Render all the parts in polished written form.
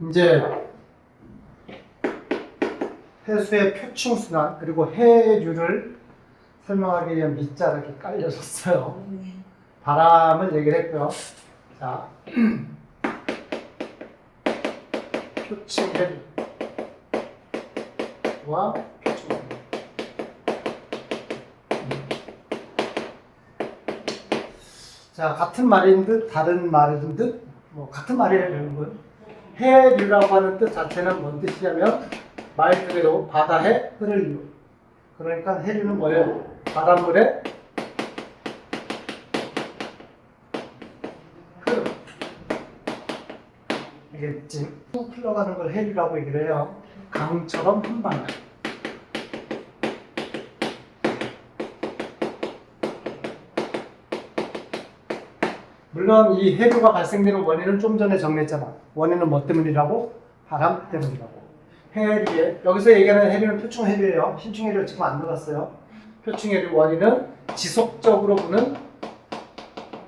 이제 해수의 표층순환 그리고 해류를 설명하기 위한 밑자가 이렇게 깔려졌어요. 바람을 얘기를 했고요. 자, 표층 해류와 표층 해류. 자, 같은 말인 듯 다른 말인 듯 같은 말이라는 건 해류라고 하는 뜻 자체는 뭔 뜻이냐면 말 그대로 바다에 흐를 류. 그러니까 해류는 뭐예요? 바닷물에 흐름. 이게 지금 쭉 흘러가는 걸 해류라고 얘기를 해요. 강처럼 한 방향. 물론 이 해류가 발생되는 원인은 좀 전에 정리했잖아. 원인은 뭐 때문이라고? 바람 때문이라고. 해류에 여기서 얘기하는 해류는 표층 해류예요. 심층 해류 지금 안 들어갔어요. 표층 해류 원인은 지속적으로 부는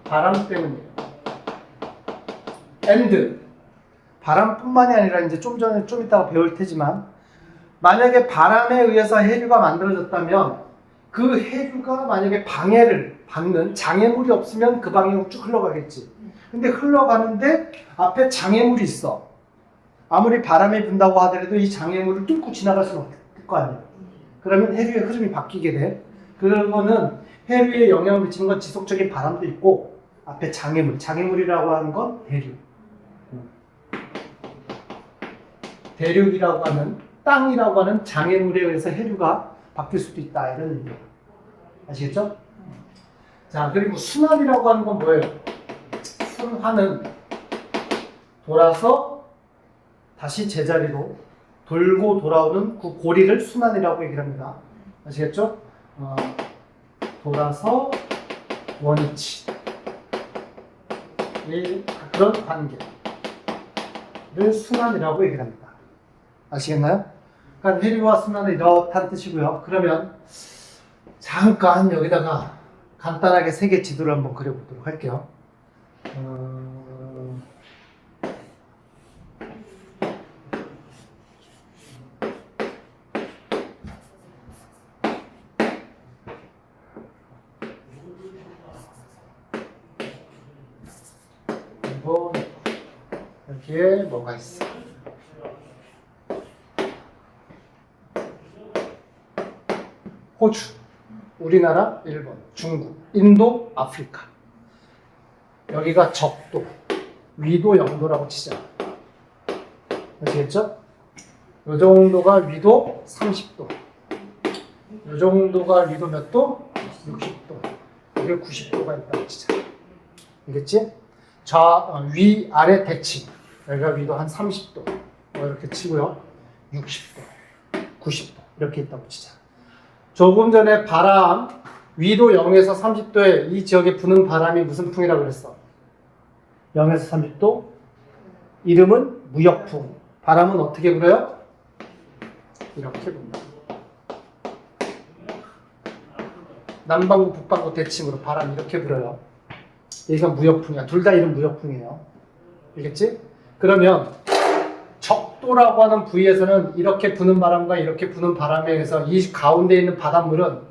바람 때문이에요. and 바람뿐만이 아니라 이제 좀 이따가 배울 테지만 만약에 바람에 의해서 해류가 만들어졌다면 그 해류가 만약에 방해를 받는 장애물이 없으면 그 방향으로 쭉 흘러가겠지. 근데 흘러가는데 앞에 장애물이 있어. 아무리 바람이 분다고 하더라도 이 장애물을 뚫고 지나갈 수는 없을 거 아니에요. 그러면 해류의 흐름이 바뀌게 돼. 그거는 해류에 영향을 미치는 건 지속적인 바람도 있고 앞에 장애물이라고 하는 건 대륙. 대륙이라고 하는 땅이라고 하는 장애물에 의해서 해류가 바뀔 수도 있다 이런 의미예요. 아시겠죠? 자, 그리고 순환이라고 하는 건 뭐예요? 순환은 돌아서 다시 제자리로 돌고 돌아오는 그 고리를 순환이라고 얘기를 합니다. 아시겠죠? 돌아서 원위치 그런 관계를 순환이라고 얘기를 합니다. 아시겠나요? 그러니까 해류와 순환은 이렇다는 뜻이고요. 그러면 잠깐 여기다가 간단하게 세계 지도를 한번 그려보도록 할게요. 그리고 여기에 뭐가 있어? 호주, 우리나라, 일본, 중국, 인도, 아프리카. 여기가 적도, 위도 0도라고 치자. 아시겠죠? 이 정도가 위도 30도. 이 정도가 위도 몇 도? 60도. 여기 90도가 있다고 치자. 알겠지? 위, 아래 대칭. 여기가 위도 한 30도. 이렇게 치고요. 60도, 90도. 이렇게 있다고 치자. 조금 전에 바람, 위도 0에서 30도에 이 지역에 부는 바람이 무슨 풍이라고 그랬어? 0에서 30도? 이름은 무역풍. 바람은 어떻게 불어요? 이렇게 분다. 남반구, 북반구 대칭으로 바람 이렇게 불어요. 여기가 무역풍이야. 둘 다 이름 무역풍이에요. 알겠지? 그러면 적도라고 하는 부위에서는 이렇게 부는 바람과 이렇게 부는 바람에 의해서 이 가운데 있는 바닷물은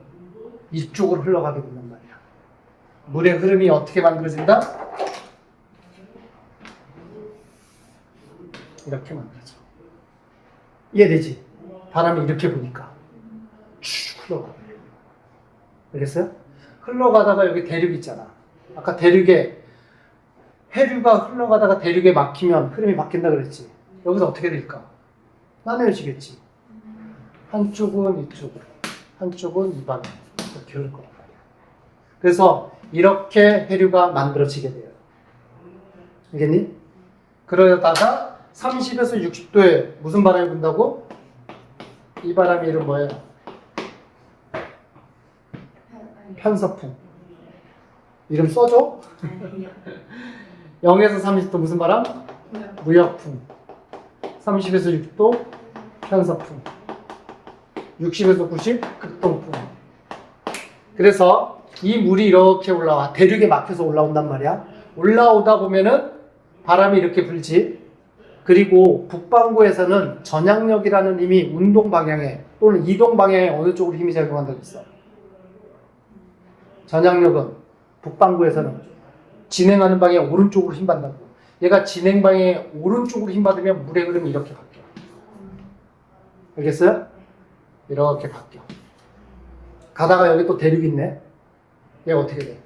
이쪽으로 흘러가게 된단 말이야. 물의 흐름이 어떻게 만들어진다? 이렇게 만들어져. 이해되지? 바람이 이렇게 부니까 쭉 흘러가. 알겠어요? 흘러가다가 여기 대륙 있잖아. 아까 대륙에 해류가 흘러가다가 대륙에 막히면 흐름이 바뀐다 그랬지. 여기서 어떻게 될까? 나뉘어지겠지. 한쪽은 이쪽으로, 한쪽은 이 방향. 이렇게 흐를 거란 말이야. 그래서 이렇게 해류가 만들어지게 돼요. 알겠니? 그러다가 30에서 60도에 무슨 바람이 분다고? 이 바람의 이름 뭐예요? 편서풍. 이름 써줘? 0에서 30도 무슨 바람? 무역풍. 30에서 60도 편서풍. 60에서 90 극동풍. 그래서 이 물이 이렇게 올라와. 대륙에 막혀서 올라온단 말이야. 올라오다 보면은 바람이 이렇게 불지. 그리고 북반구에서는 전향력이라는 힘이 운동 방향에 또는 이동 방향에 어느 쪽으로 힘이 작용한다고 했어? 전향력은 북반구에서는 진행하는 방향에 오른쪽으로 힘 받는다고. 얘가 진행 방향에 오른쪽으로 힘 받으면 물의 흐름이 이렇게 바뀌어. 알겠어요? 이렇게 바뀌어. 가다가 여기 또 대륙 있네. 얘가 어떻게 돼?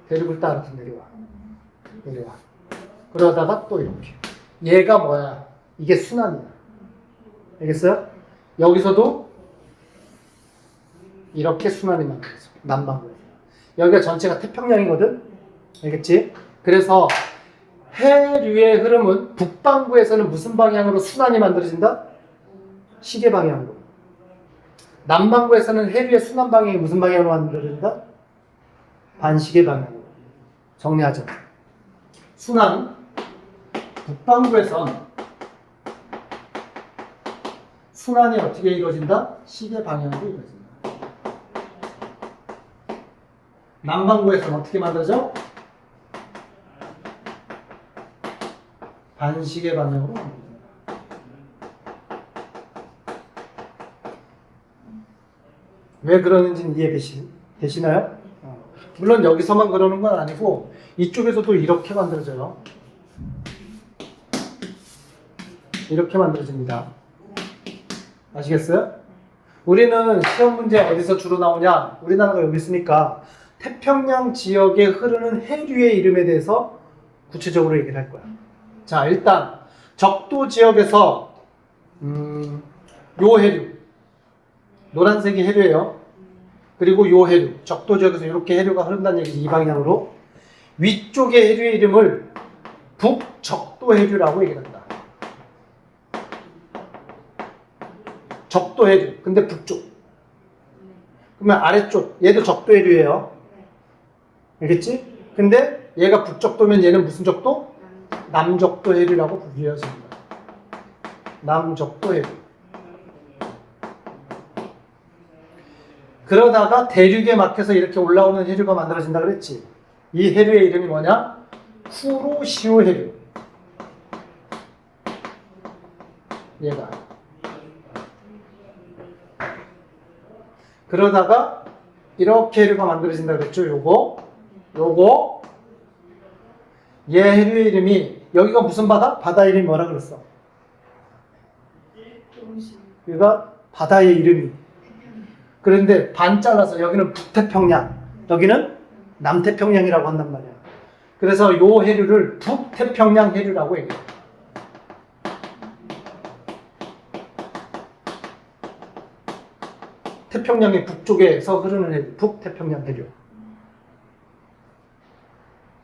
대륙을 따라서 내려와. 그러다가 또 이렇게. 얘가 뭐야? 이게 순환이야. 알겠어요? 여기서도 이렇게 순환이 만들어져. 남반구에서. 여기가 전체가 태평양이거든? 알겠지? 그래서 해류의 흐름은 북반구에서는 무슨 방향으로 순환이 만들어진다? 시계 방향으로. 남반구에서는 해류의 순환 방향이 무슨 방향으로 만들어진다? 반시계 방향으로. 정리하자. 순환 북반구에선 순환이 어떻게 이루어진다? 시계 방향으로 이루어진다. 남반구에서는 어떻게 만들어져? 반시계 방향으로 만들어진다. 왜 그러는지는 되시나요? 물론 여기서만 그러는 건 아니고 이쪽에서도 이렇게 만들어져요. 이렇게 만들어집니다. 아시겠어요? 우리는 시험 문제 어디서 주로 나오냐? 우리나라가 여기 있으니까 태평양 지역에 흐르는 해류의 이름에 대해서 구체적으로 얘기를 할 거야. 자, 일단 적도 지역에서 요 해류, 노란색이 해류예요. 그리고 요 해류, 적도 지역에서 이렇게 해류가 흐른다는 얘기지. 이 방향으로. 위쪽의 해류의 이름을 북적도 해류라고 얘기한다. 적도 해류. 근데 북쪽. 그러면 아래쪽. 얘도 적도 해류예요. 알겠지? 근데 얘가 북적도면 얘는 무슨 적도? 남적도 해류라고 불려집니다. 남적도 해류. 그러다가 대륙에 막혀서 이렇게 올라오는 해류가 만들어진다 그랬지? 이 해류의 이름이 뭐냐? 쿠로시오 해류. 얘가. 그러다가 이렇게 해류가 만들어진다 그랬죠? 요거. 얘 해류의 이름이 여기가 무슨 바다? 바다 이름이 뭐라 그랬어? 여기가 바다의 이름이. 그런데 반 잘라서 여기는 북태평양, 여기는 남태평양이라고 한단 말이야. 그래서 요 해류를 북태평양 해류라고 얘기해. 태평양의 북쪽에서 흐르는 해류, 북태평양 해류.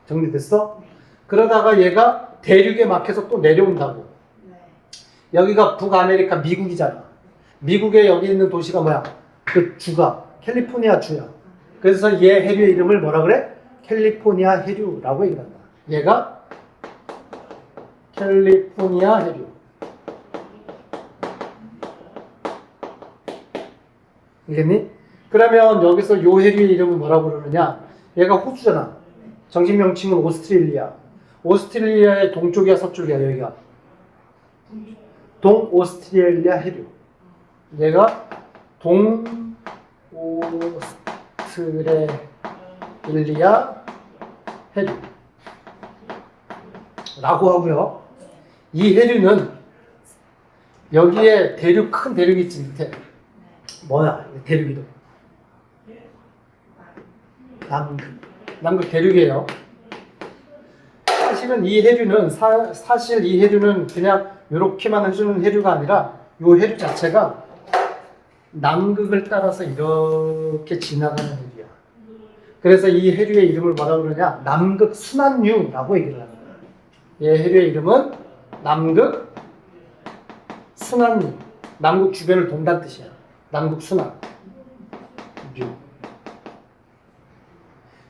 정리됐어? 그러다가 얘가 대륙에 막혀서 또 내려온다고. 여기가 북아메리카 미국이잖아. 미국에 여기 있는 도시가 뭐야? 그 주가 캘리포니아 주야. 그래서 얘 해류의 이름을 뭐라 그래? 캘리포니아 해류라고 얘기한다. 얘가 캘리포니아 해류. 알겠니? 그러면 여기서 요 해류의 이름은 뭐라고 그러느냐? 얘가 호수잖아. 정식 명칭은 오스트레일리아. 오스트레일리아의 동쪽이야, 서쪽이야, 여기가? 동오스트레일리아 해류. 얘가 동오스트레일리아 해류 라고 하고요. 이 해류는 여기에 대륙, 큰 대륙이 있지, 밑에. 뭐야, 대륙 이름. 남극 대륙이에요. 사실은 이 해류는, 사실 이 해류는 그냥 이렇게만 해주는 해류가 아니라 이 해류 자체가 남극을 따라서 이렇게 지나가는 해류야. 그래서 이 해류의 이름을 뭐라고 그러냐? 남극 순환류라고 얘기를 합니다. 이 해류의 이름은 남극 순환류. 남극 주변을 돈다는 뜻이야. 남극 순환. 류.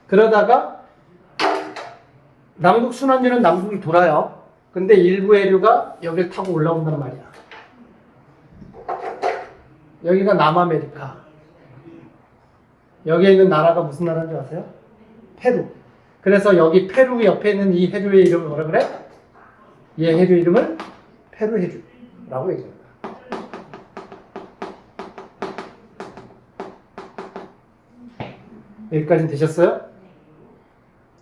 그러다가 남극 순환류는 남극을 돌아요. 근데 일부 해류가 여기를 타고 올라온단 말이야. 여기가 남아메리카. 여기에 있는 나라가 무슨 나라인 줄 아세요? 페루. 그래서 여기 페루 옆에 있는 이 해류의 이름을 뭐라 그래? 이 해류 이름을 해류라고 얘기합니다. 여기까지는 되셨어요?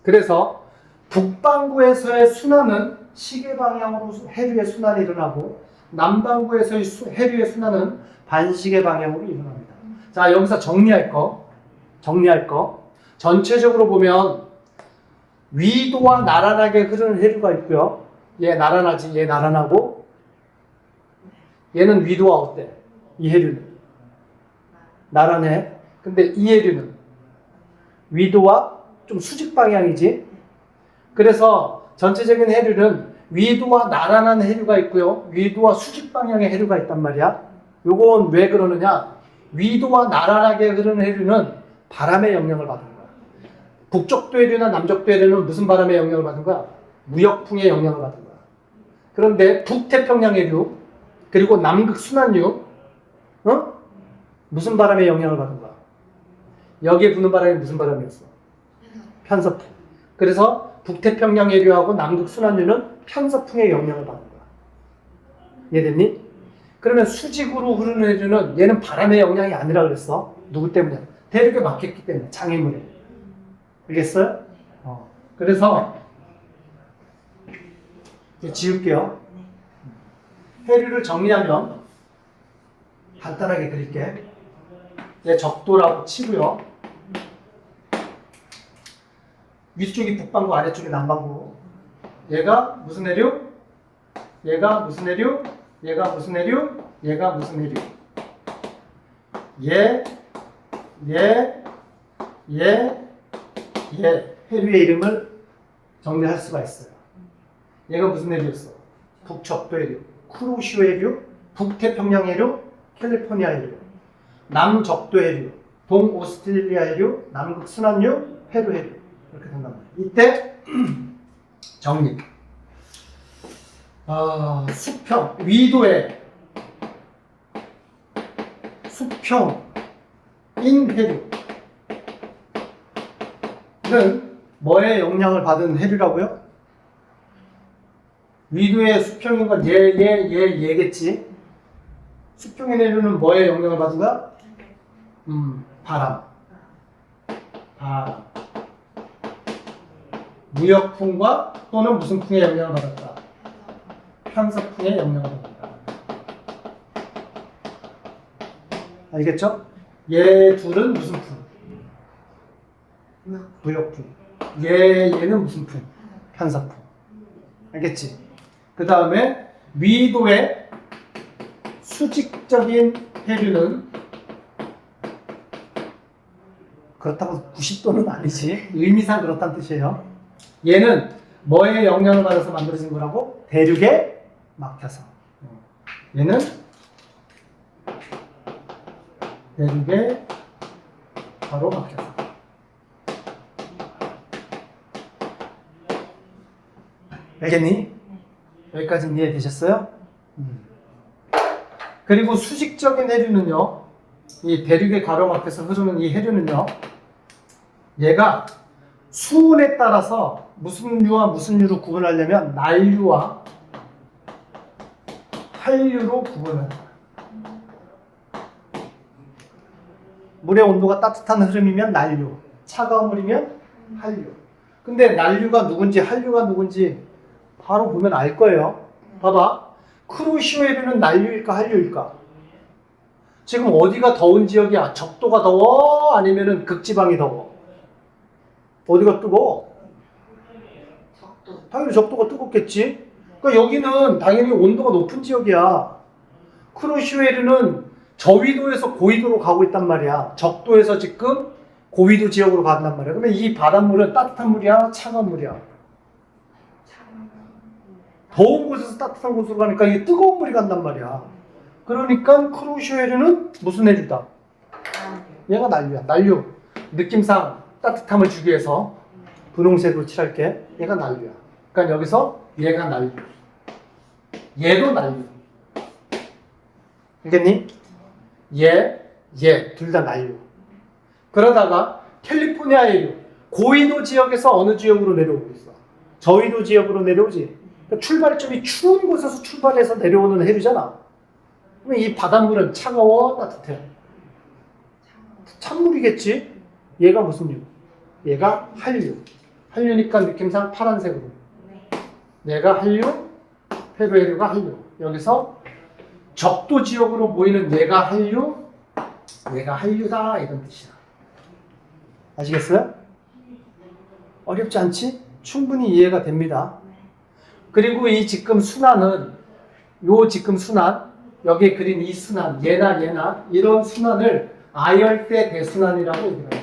그래서 북반구에서의 순환은 시계 방향으로 해류의 순환이 일어나고 남반구에서의 해류의 순환은 반시계 방향으로 일어납니다. 자, 여기서 정리할 거. 전체적으로 보면 위도와 나란하게 흐르는 해류가 있고요. 얘 나란하지, 얘 나란하고 얘는 위도와 어때? 이 해류는 나란해. 근데 이 해류는 위도와 좀 수직 방향이지. 그래서 전체적인 해류는 위도와 나란한 해류가 있고요. 위도와 수직 방향의 해류가 있단 말이야. 요건 왜 그러느냐? 위도와 나란하게 흐르는 해류는 바람의 영향을 받은 거야. 북쪽도 해류나 남쪽도 해류는 무슨 바람의 영향을 받은 거야? 무역풍의 영향을 받은 거야. 그런데 북태평양 해류 그리고 남극 순환류 무슨 바람의 영향을 받은 거야? 여기에 부는 바람이 무슨 바람이었어? 편서풍. 그래서 북태평양 해류하고 남극 순환류는 편서풍의 영향을 받는 거야. 이해됐니? 그러면 수직으로 흐르는 해류는 얘는 바람의 영향이 아니라 그랬어. 누구 때문이야? 대륙에 막혔기 때문에. 장애물에. 알겠어요? 그래서 이제 지울게요. 해류를 정리하면 간단하게 그릴게. 얘 적도라고 치고요. 위쪽이 북반구, 아래쪽이 남반구. 얘가 무슨 해류? 얘가 무슨 해류? 얘가 무슨 해류? 얘가 무슨 해류? 얘 해류의 이름을 정리할 수가 있어요. 얘가 무슨 해류였어? 북적도 해류, 쿠로시오 해류, 북태평양 해류, 캘리포니아 해류, 남적도 해류, 동오스트레일리아 해류, 남극 순환류, 페루 해류. 이렇게 된단 말이에요. 이때 정리. 수평, 위도의 수평인 해류는 뭐의 영향을 받은 해류라고요? 위도의 수평인 건 얘겠지. 수평인 해류는 뭐의 영향을 받은 거야? 바람. 무역풍과 또는 무슨 풍의 영향을 받았다? 편서풍의 영향을 받았다. 알겠죠? 얘 둘은 무슨 풍? 무역풍. 얘는 무슨 풍? 편서풍. 알겠지? 그 다음에 위도의 수직적인 해류는 그렇다고 90도는 아니지. 의미상 그렇다는 뜻이에요. 얘는 뭐에 영향을 받아서 만들어진 거라고? 대륙에 막혀서. 얘는 대륙에 바로 막혀서. 알겠니? 여기까지 이해되셨어요? 그리고 수직적인 해류는요, 이 대륙에 가로막혀서 흐르는 이 해류는요, 얘가 수온에 따라서 무슨 류와 무슨 류로 구분하려면 난류와 한류로 구분을. 물의 온도가 따뜻한 흐름이면 난류, 차가운 물이면 한류. 근데 난류가 누군지 한류가 누군지 바로 보면 알 거예요. 봐봐. 쿠로시오 해류는 난류일까 한류일까? 지금 어디가 더운 지역이야? 적도가 더워? 아니면은 극지방이 더워? 어디가 뜨거워? 당연히 적도가 뜨겁겠지. 그러니까 여기는 당연히 온도가 높은 지역이야. 쿠로시오 해류는 저위도에서 고위도로 가고 있단 말이야. 적도에서 지금 고위도 지역으로 간단 말이야. 그러면 이 바닷물은 따뜻한 물이야? 차가운 물이야? 더운 곳에서 따뜻한 곳으로 가니까 이게 뜨거운 물이 간단 말이야. 그러니까 쿠로시오 해류는 무슨 해류다? 얘가 난류야. 난류. 느낌상 따뜻함을 주기 위해서 분홍색으로 칠할게. 얘가 난류야. 그러니까 여기서 얘가 난류. 얘도 난류. 알겠니? 둘 다 난류. 그러다가 캘리포니아 해류. 고위도 지역에서 어느 지역으로 내려오고 있어? 저위도 지역으로 내려오지. 그러니까 출발점이 추운 곳에서 출발해서 내려오는 해류잖아. 그럼 이 바닷물은 차가워, 따뜻해? 찬물이겠지? 얘가 무슨 류? 얘가 한류. 한류니까 느낌상 파란색으로. 얘가 한류, 페루해류가 한류. 여기서 적도 지역으로 모이는 얘가 한류, 얘가 한류다 이런 뜻이야. 아시겠어요? 어렵지 않지? 충분히 이해가 됩니다. 그리고 이 지금 순환은 요 지금 순환, 여기에 그린 이 순환, 얘나 이런 순환을 아열대 대순환이라고 얘기합니다.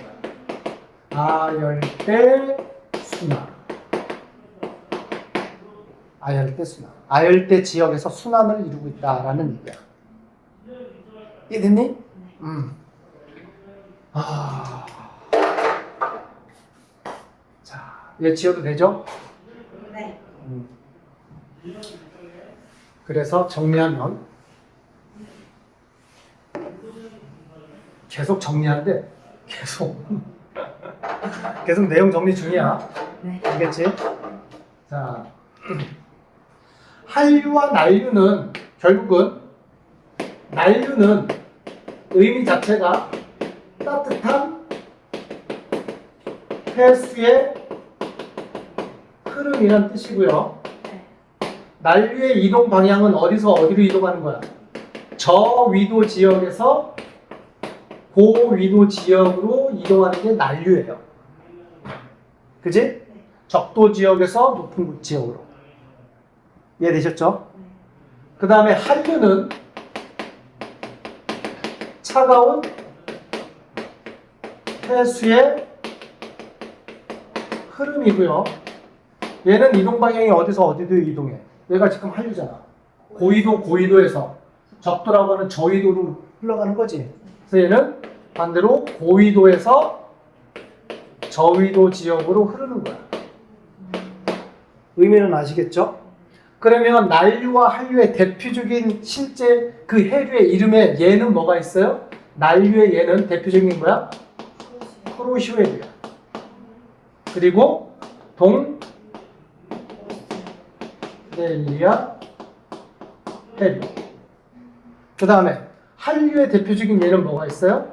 아열대 순환. 아열대 순환. 아열대 지역에서 순환을 이루고 있다라는 얘기야. 이해됐니? 자, 얘 지어도 되죠? 네. 그래서 정리하면 계속 정리한데 계속 내용 정리 중이야. 네. 알겠지? 자, 한류와 난류는 결국은 난류는 의미 자체가 따뜻한 폐수의 흐름이란 뜻이고요. 난류의 이동 방향은 어디서 어디로 이동하는 거야? 저위도 지역에서 고위도 지역으로 이동하는 게 난류예요. 그지? 적도 지역에서 높은 지역으로. 이해되셨죠? 그 다음에 한류는 차가운 해수의 흐름이고요. 얘는 이동 방향이 어디서 어디로 이동해. 얘가 지금 한류잖아. 고위도에서 적도라고 하는 저위도로 흘러가는 거지. 그래서 얘는 반대로 고위도에서 저위도 지역으로 흐르는 거야. 의미는 아시겠죠? 그러면 난류와 한류의 대표적인 실제 그 해류의 이름에 얘는 뭐가 있어요? 난류의 얘는 대표적인 거야? 쿠로시오 해류야. 그리고 동넬리아 해류. 그 다음에 한류의 대표적인 예는 뭐가 있어요?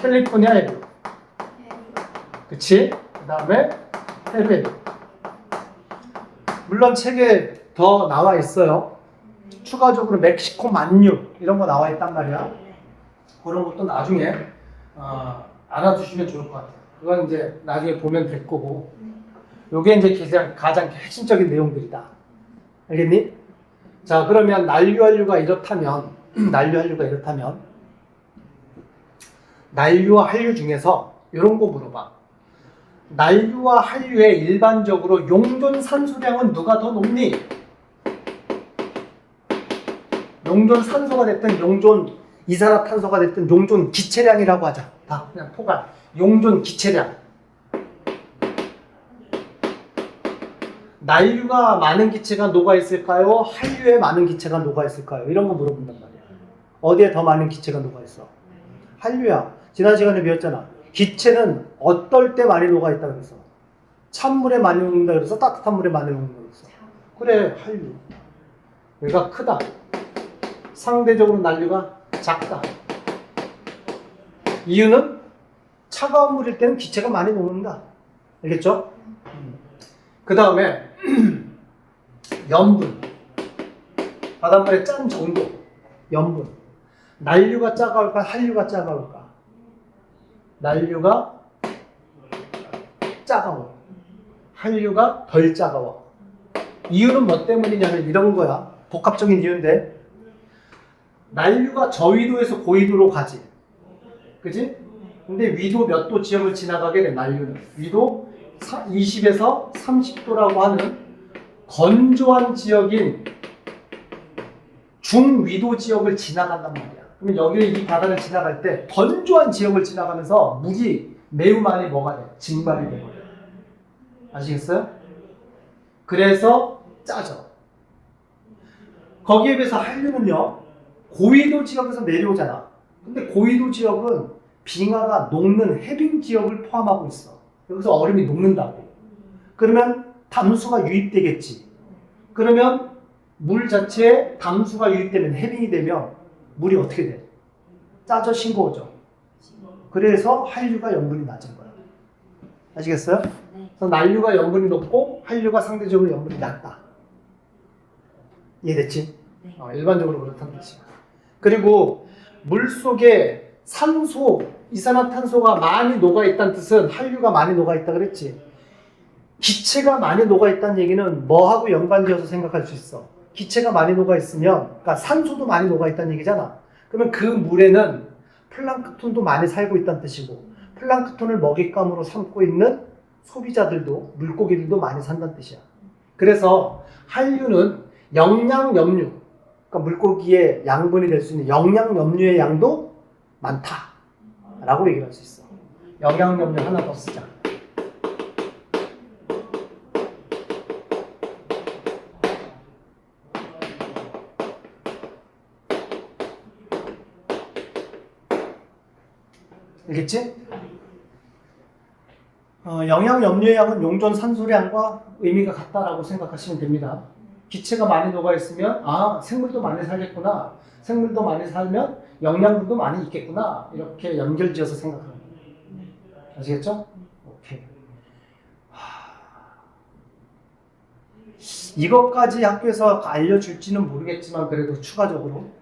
캘리포니아 해류. 그치? 그 다음에 페루 해류. 물론 책에 더 나와 있어요. 추가적으로 멕시코 만류 이런 거 나와 있단 말이야. 그런 것도 나중에 알아두시면 좋을 것 같아요. 그건 이제 나중에 보면 될 거고. 요게 이제 가장 핵심적인 내용들이다. 알겠니? 자, 그러면 난류한류가 이렇다면 난류와 한류 중에서 이런 거 물어봐. 난류와 한류의 일반적으로 용존 산소량은 누가 더 높니? 용존 산소가 됐든 용존 이산화탄소가 됐든 용존 기체량이라고 하자. 다 그냥 포괄. 용존 기체량. 난류가 많은 기체가 녹아 있을까요? 한류에 많은 기체가 녹아 있을까요? 이런 거 물어본단 말이야. 어디에 더 많은 기체가 녹아 있어? 한류야. 지난 시간에 배웠잖아. 기체는 어떨 때 많이 녹아 있다 그랬어? 찬물에 많이 녹는다 그래서 따뜻한 물에 많이 녹는다 그랬어. 그래, 한류. 얘가 크다. 상대적으로 난류가 작다. 이유는 차가운 물일 때는 기체가 많이 녹는다. 알겠죠? 그 다음에 염분. 바닷물의 짠 정도. 염분. 난류가 차가울까? 한류가 차가울까? 난류가 차가워. 한류가 덜 차가워. 이유는 뭐 때문이냐면 이런 거야. 복합적인 이유인데 난류가 저위도에서 고위도로 가지. 그지? 근데 위도 몇 도 지역을 지나가게 돼, 난류는. 위도 20에서 30도라고 하는 건조한 지역인 중위도 지역을 지나간단 말이야. 그러면 여기 이 바다를 지나갈 때 건조한 지역을 지나가면서 물이 매우 많이 뭐가 돼? 증발이 되거든. 아시겠어요? 그래서 짜져. 거기에 비해서 한류는요, 고위도 지역에서 내려오잖아. 근데 고위도 지역은 빙하가 녹는 해빙 지역을 포함하고 있어. 여기서 얼음이 녹는다고. 그러면 담수가 유입되겠지. 그러면 물 자체에 담수가 유입되면 해빙이 되면 물이 어떻게 돼? 짜져 싱거워져. 그래서 한류가 염분이 낮은 거야. 아시겠어요? 그래서 난류가 염분이 높고 한류가 상대적으로 염분이 낮다. 이해됐지? 일반적으로 그렇다는 뜻이야. 그리고 물 속에 산소, 이산화탄소가 많이 녹아있다는 뜻은 한류가 많이 녹아있다 그랬지. 기체가 많이 녹아있다는 얘기는 뭐하고 연관지어서 생각할 수 있어? 기체가 많이 녹아있으면, 그러니까 산소도 많이 녹아있다는 얘기잖아. 그러면 그 물에는 플랑크톤도 많이 살고 있다는 뜻이고, 플랑크톤을 먹잇감으로 삼고 있는 소비자들도, 물고기들도 많이 산다는 뜻이야. 그래서 한류는 영양염류, 그러니까 물고기의 양분이 될 수 있는 영양염류의 양도 많다라고 얘기할 수 있어. 영양염류 하나 더 쓰자. 알겠지? 영양염류의 양은 용존 산소량과 의미가 같다라고 생각하시면 됩니다. 기체가 많이 녹아있으면 생물도 많이 살겠구나. 생물도 많이 살면 영양분도 많이 있겠구나. 이렇게 연결지어서 생각하는 거예요. 아시겠죠? 오케이. 이것까지 학교에서 알려줄지는 모르겠지만 그래도 추가적으로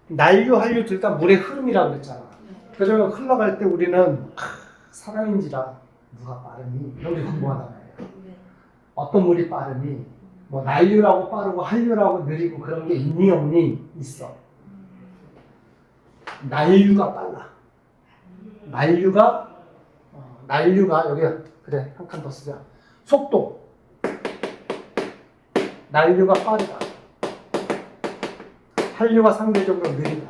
난류, 한류 둘 다 물의 흐름이라고 그랬잖아. 그러면 흘러갈 때 우리는 사람인지라 누가 빠르니? 이런 게 궁금하단 말이에요. 어떤 물이 빠르니? 뭐 난류라고 빠르고 한류라고 느리고 그런 게 있니 없니? 있어. 난류가 빨라. 난류가 여기 그래 한 칸 더 쓰자. 속도. 난류가 빠르다. 한류가 상대적으로 느리다.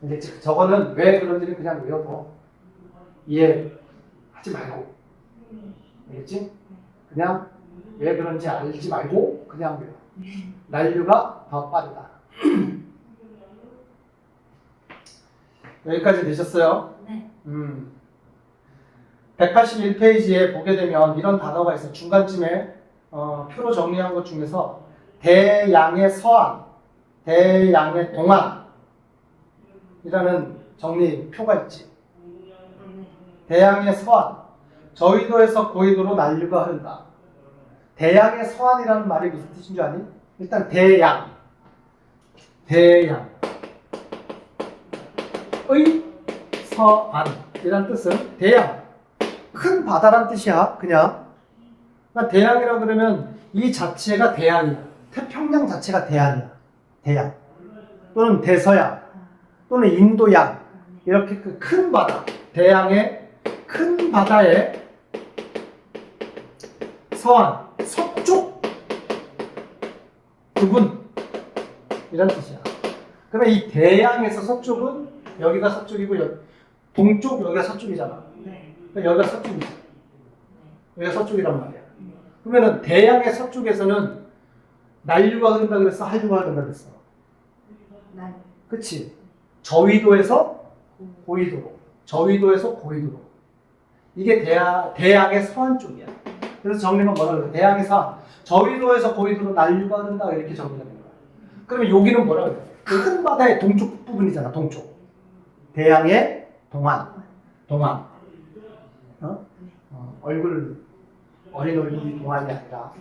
근데 저거는 왜 그런지는 그냥 외워도 이해하지 말고. 알겠지? 그냥 왜 그런지 알지 말고 그냥 외워. 난류가 더 빠르다. 여기까지 되셨어요? 네. 181페이지에 보게 되면 이런 단어가 있어요. 중간쯤에 표로 정리한 것 중에서 대양의 서안, 대양의 동안 이라는 정리표가 있지. 대양의 서안, 저위도에서 고위도로 난류가 흐른다. 대양의 서안이라는 말이 무슨 뜻인 줄 아니? 일단 대양의 서안이라는 뜻은 대양, 큰 바다란 뜻이야. 그냥 그러니까 대양이라 그러면 이 자체가 대양이야. 태평양 자체가 대양이야. 대양 또는 대서양 또는 인도양, 이렇게 그 큰 바다, 대양의 큰 바다의 서안, 서쪽 부분이라는 뜻이야. 그러면 이 대양에서 서쪽은 여기가 서쪽이고 동쪽 여기가 서쪽이잖아. 그러니까 여기가 서쪽이지. 여기가 서쪽이란 말이야. 그러면은 대양의 서쪽에서는 난류가 흐른다 그랬어, 한류가 흐른다 그랬어. 그치? 저위도에서 고위도로, 저위도에서 고위도로. 이게 대양의 서안 쪽이야. 그래서 정리가 뭐라 그래? 대양의 서안, 저위도에서 고위도로 난류가 흐른다 이렇게 정리하는 거야. 그러면 여기는 뭐라 그래? 큰 바다의 동쪽 부분이잖아, 동쪽. 대양의 동안. 어린 얼굴이 동안이 아니라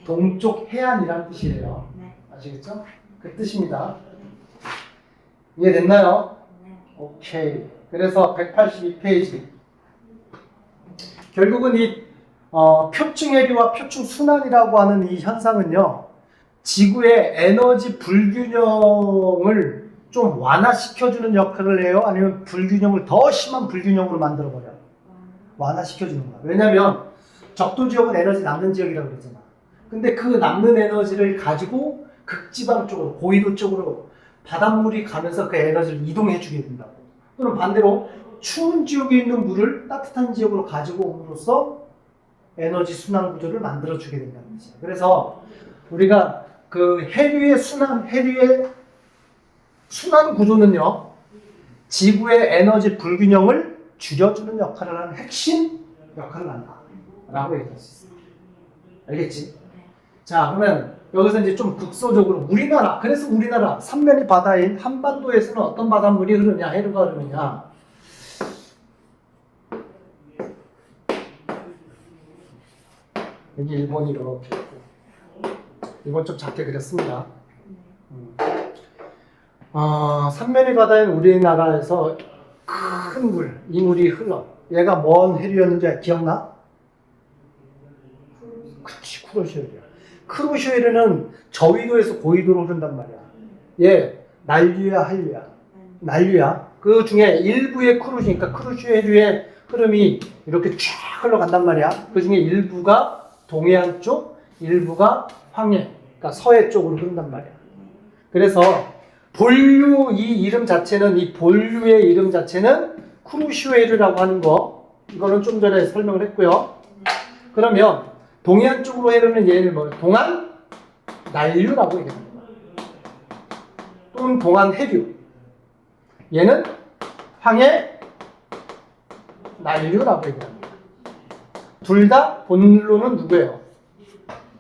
동쪽 해안이라는 뜻이에요. 아시겠죠? 그 뜻입니다. 이해됐나요? 오케이. 그래서 182페이지. 결국은 이 표층 해류와 표층 순환이라고 하는 이 현상은요, 지구의 에너지 불균형을 좀 완화시켜주는 역할을 해요? 아니면 불균형을 더 심한 불균형으로 만들어버려요? 완화시켜주는 거야. 왜냐면 적도 지역은 에너지 남는 지역이라고 그러잖아. 근데 그 남는 에너지를 가지고 극지방 쪽으로, 고위도 쪽으로 바닷물이 가면서 그 에너지를 이동해 주게 된다고. 또는 반대로 추운 지역에 있는 물을 따뜻한 지역으로 가지고 옴으로써 에너지 순환 구조를 만들어 주게 된다는 거죠. 그래서 우리가 그 해류의 순환 구조는요, 지구의 에너지 불균형을 줄여주는 역할을 하는 핵심 역할을 한다. 라고 얘기할 수 있어. 알겠지? 자, 그러면 여기서 이제 좀 국소적으로 우리나라, 그래서 우리나라 삼면이 바다인 한반도에서는 어떤 바닷물이 흐르냐, 해류가 흐르느냐. 여기 일본이 이렇게 있고, 이건 좀 작게 그렸습니다. 삼면이 바다인 우리나라에서 큰 물, 이 물이 흘러. 얘가 뭔 해류였는지 기억나? 그치, 쿠로시오리야. 쿠로시오리는 저위도에서 고위도로 흐른단 말이야. 얘 난류야, 한류야? 난류야. 그 중에 일부의 쿠로시니까 쿠로시오리의 흐름이 이렇게 쫙 흘러간단 말이야. 그 중에 일부가 동해안 쪽, 일부가 황해, 그러니까 서해 쪽으로 흐른단 말이야. 그래서 본류 이 이름 자체는, 이 본류의 이름 자체는 쿠루슈에르라고 하는 거, 이거는 좀 전에 설명을 했고요. 그러면 동해안 쪽으로 흐르는 얘는 뭐예요? 동안 난류라고 얘기합니다. 또는 동안 해류. 얘는 황해 난류라고 얘기합니다. 둘 다 본류는 누구예요?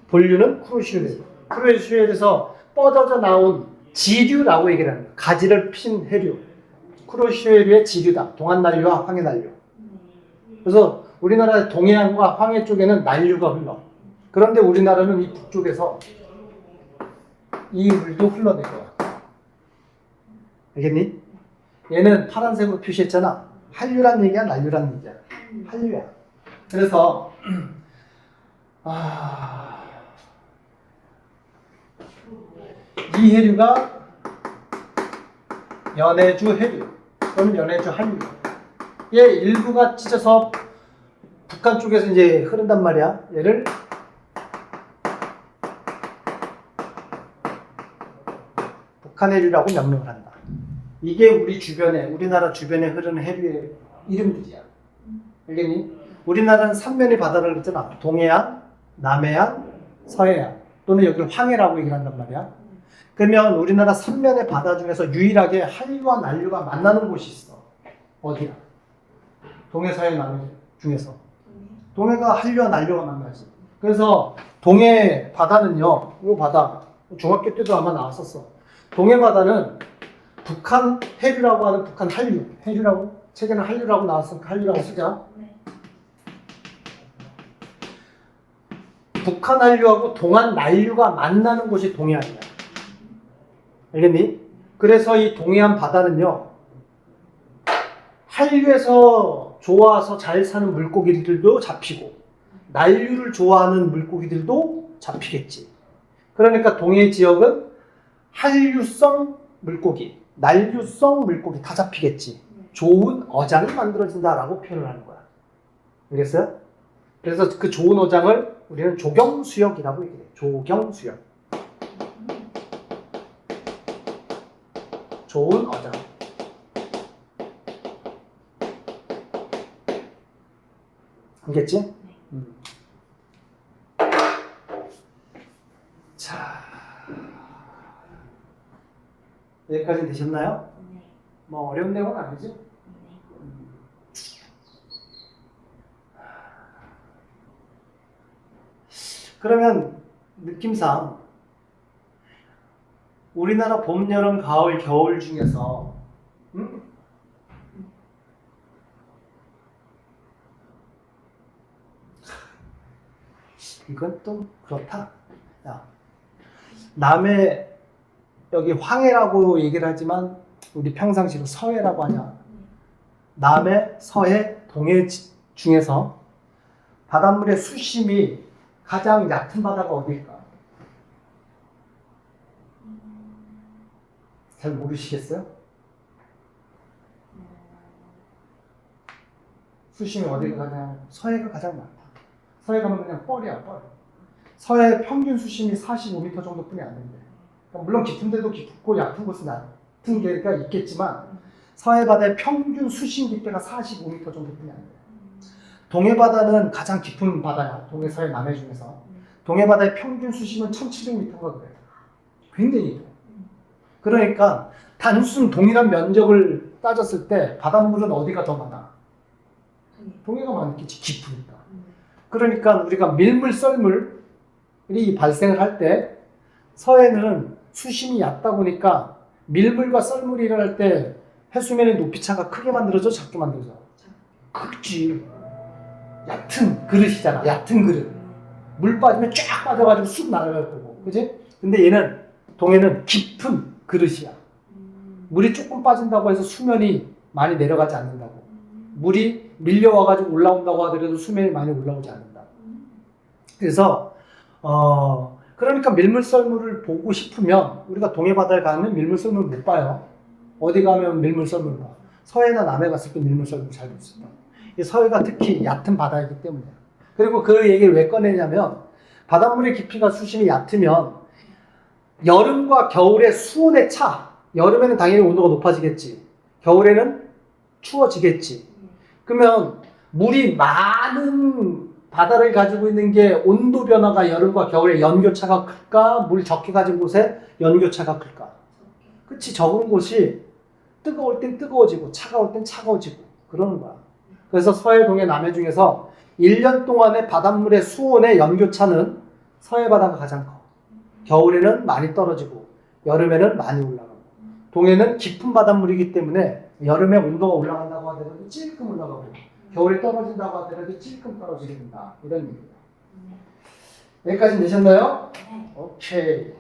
본류는 쿠루슈에르. 쿠루슈에르에서 뻗어져 나온 지류라고 얘기를 합니다. 가지를 핀 해류. 쿠로시오해류의 지류다. 동안 난류와 황해 난류. 그래서 우리나라 동해안과 황해 쪽에는 난류가 흘러. 그런데 우리나라는 이 북쪽에서 이 물도 흘러내려요. 알겠니? 얘는 파란색으로 표시했잖아. 한류란 얘기야, 난류란 얘기야? 한류야. 그래서 이 해류가 연해주 해류 또는 연해주 한류. 얘 일부가 찢어서 북한 쪽에서 이제 흐른단 말이야. 얘를 북한 해류라고 명명을 한다. 이게 우리 주변에, 우리나라 주변에 흐르는 해류의 이름들이야. 알겠니? 우리나라는 삼면의 바다를 그랬잖아. 동해안, 남해안, 서해안 또는 여기를 황해라고 얘기를 한단 말이야. 그러면 우리나라 삼면의 바다 중에서 유일하게 한류와 난류가 만나는 곳이 있어. 어디야? 동해, 서해, 남해 중에서. 동해가 한류와 난류가 만나지. 그래서 동해 바다는요, 이 바다, 중학교 때도 아마 나왔었어. 동해 바다는 북한 해류라고 하는 북한 한류. 해류라고? 책에는 한류라고 나왔으니까 한류라고 쓰자. 북한 한류하고 동안 난류가 만나는 곳이 동해안이야. 알겠니? 그래서 이 동해안 바다는요, 한류에서 좋아서 잘 사는 물고기들도 잡히고 난류를 좋아하는 물고기들도 잡히겠지. 그러니까 동해 지역은 한류성 물고기, 난류성 물고기 다 잡히겠지. 좋은 어장이 만들어진다라고 표현을 하는 거야. 알겠어요? 그래서 그 좋은 어장을 우리는 조경수역이라고 얘기해. 조경수역. 좋은 어장. 알겠지? 자, 여기까지 되셨나요? 뭐 어려운 내용은 아니지? 그러면 느낌상 우리나라 봄, 여름, 가을, 겨울 중에서 이건 또 그렇다. 야, 남해 여기 황해라고 얘기를 하지만 우리 평상시로 서해라고 하냐. 남해, 서해, 동해 중에서 바닷물의 수심이 가장 얕은 바다가 어디일까? 잘 모르시겠어요? 수심이 어디가 가장, 서해가 가장 많다. 서해 가면 그냥 뻘이야, 뻘. 서해 평균 수심이 45m 정도뿐이 안 된대. 그러니까 물론 깊은 데도 깊고 얕은 곳은 얕은 데가 있겠지만 서해 바다의 평균 수심 깊이가 45m 정도뿐이 안 돼. 동해 바다는 가장 깊은 바다야. 동해, 서해, 남해 중에서. 동해 바다의 평균 수심은 1700m인가 그래. 굉장히 깊어. 그러니까 단순 동일한 면적을 따졌을 때 바닷물은 어디가 더 많아? 동해가 많겠지, 깊으니까. 그러니까 우리가 밀물 썰물이 발생을 할 때 서해는 수심이 얕다 보니까 밀물과 썰물이 일어날 때 해수면의 높이 차가 크게 만들어져, 작게 만들어져? 크지. 얕은 그릇이잖아. 얕은 그릇. 물 빠지면 쫙 빠져가지고 쑥 날아갈 거고, 그지? 근데 얘는 동해는 깊은 그릇이야. 물이 조금 빠진다고 해서 수면이 많이 내려가지 않는다고. 물이 밀려와가지고 올라온다고 하더라도 수면이 많이 올라오지 않는다. 그래서 그러니까 밀물썰물을 보고 싶으면 우리가 동해 바다에 가면 밀물썰물 못 봐요. 어디 가면 밀물썰물 봐. 서해나 남해 갔을 때 밀물썰물 잘 못 봐. 이 서해가 특히 얕은 바다이기 때문에. 그리고 그 얘기를 왜 꺼내냐면 바닷물의 깊이가 수심이 얕으면 여름과 겨울의 수온의 차, 여름에는 당연히 온도가 높아지겠지. 겨울에는 추워지겠지. 그러면 물이 많은 바다를 가지고 있는 게 온도 변화가 여름과 겨울에 연교차가 클까? 물 적게 가진 곳에 연교차가 클까? 그치, 적은 곳이 뜨거울 땐 뜨거워지고 차가울 땐 차가워지고 그러는 거야. 그래서 서해, 동해, 남해 중에서 1년 동안의 바닷물의 수온의 연교차는 서해 바다가 가장 커. 겨울에는 많이 떨어지고 여름에는 많이 올라가고 동해는 깊은 바닷물이기 때문에 여름에 온도가 올라간다고 하더라도 찔끔 올라가고 겨울에 떨어진다고 하더라도 찔끔 떨어지게 된다. 이런 얘기예요. 여기까지 되셨나요? 오케이.